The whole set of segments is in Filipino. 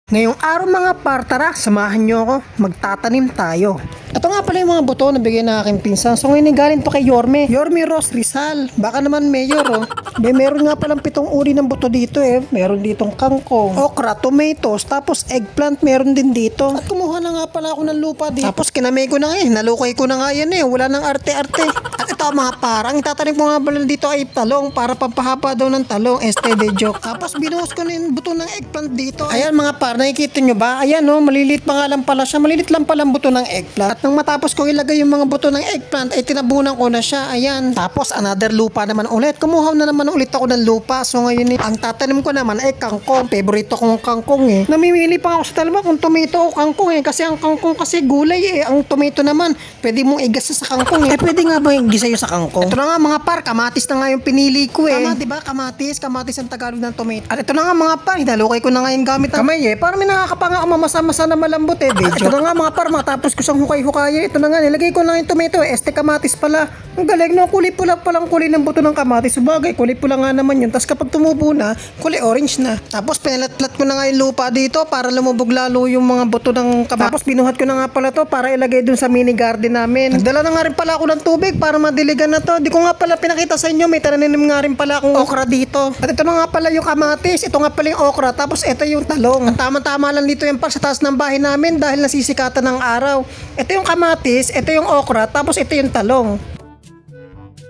Ngayong araw mga par, tara, samahan nyo ako, magtatanim tayo. Ito nga pala yung mga buto na bigay ng aking pinsan. So ngayon galing to kay Yorme Ross Rizal. Baka naman mayor oh. Meron nga palang 7 uri ng buto dito eh. Meron ditong kangkong, okra, tomatoes, tapos eggplant meron din dito. At kumuha na nga pala ako ng lupa dito. Tapos kinamay ko na nga eh, nalukay ko na nga yan eh. Wala nang arte-arte. At ito mga par, ang itatanim ko nga pala dito ay talong para pampahaba daw ng talong. De joke. Tapos binuhos ko na yung buto ng eggplant dito. Ayan mga par, nakikita nyo ba? Ayan oh, malilit pa nga lang pala siya. Malilit lang pala ang buto ng eggplant. At nang matapos ko ilagay yung mga buto ng eggplant, ay tinabunan ko na siya. Ayan. Tapos another lupa naman ulit. Kumuha na naman ulit ako ng lupa. So ngayon ang tatanim ko naman ay kangkong. Favorito kong kangkong eh. Namimili pa ako sa dalawa kung tomato o kangkong eh. Kasi ang kangkong kasi gulay eh. Ang tomato naman, pwede mong igasa sa kangkong eh. Pwede nga ba yung igisa yun sa kangkong? Ito na nga mga par, kamatis na nga yung pinili ko eh. Tama diba? Kamatis ang Tagalog ng tomato. At ito na nga mga par, hinalukay ko na nga yung gamit ng kamay eh. Para may nakakapanga ako mamasa-masa na malambot eh. Ito na nga mga par, matapos ko sang hukay-hukaya. Ito na nga, nilagay ko na yung tomato eh. Kamatis pala. Ang galing no, kulay pula palang kulay ng buto ng kamatis. Sabagay, kulay pula nga naman yun. Tapos kapag tumubo na, kulay orange na. Tapos pinalat-plat ko na nga yung lupa dito para lumubog lalo yung mga buto ng kamatis. Tapos binuhat ko na nga pala to para ilagay dun sa mini garden namin. Nagdala na nga rin pala ako ng tubig para madiligan na to. Di ko nga pala pinakita sa inyo, may tananim nga rin pala akong okra dito. At ito na nga pala yung kamatis, ito nga pala yung okra, tapos ito yung talong. At tama-tama lang dito yung par sa taas ng bahay namin dahil nasisikatan ng araw. Ito yung kamatis, ito yung okra, tapos ito yung talong.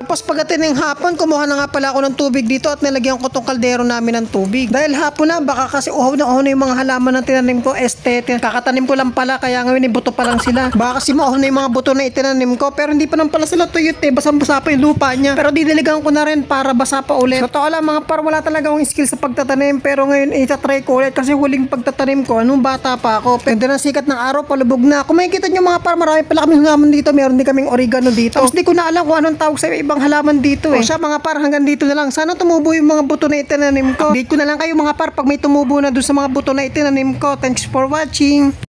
Tapos pagdating ng hapon, kumuha na nga pala ako ng tubig dito at nilagyan ko tong kaldero namin ng tubig. Dahil hapon na, baka kasi uhaw na yung mga halaman na tinanim ko. Kakatanim ko lang pala, kaya ngayon buto pa lang sila. Baka kasi mauhaw na yung mga buto na itinanim ko, pero hindi pa naman pala sila tuyot eh. Basang-basa pa yung lupa niya. Pero didiligan ko na rin para basa pa ulit. Totoo lang mga par, wala talaga akong skill sa pagtatanim, pero ngayon itatry ko ulit kasi huling pagtatanim ko, anong bata pa ako. Pero ng sikat ng araw, palubog na. Kung makikita nyo mga par, marami pala kaming halaman dito. Meron din kaming oregano dito. Tapos di ko na alam kung anong tawag sa ibang halaman dito eh. O siya mga par, hanggang dito na lang. Sana tumubo yung mga buto na itinanim ko. Update ko na lang kayo mga par pag may tumubo na doon sa mga buto na itinanim ko. Thanks for watching.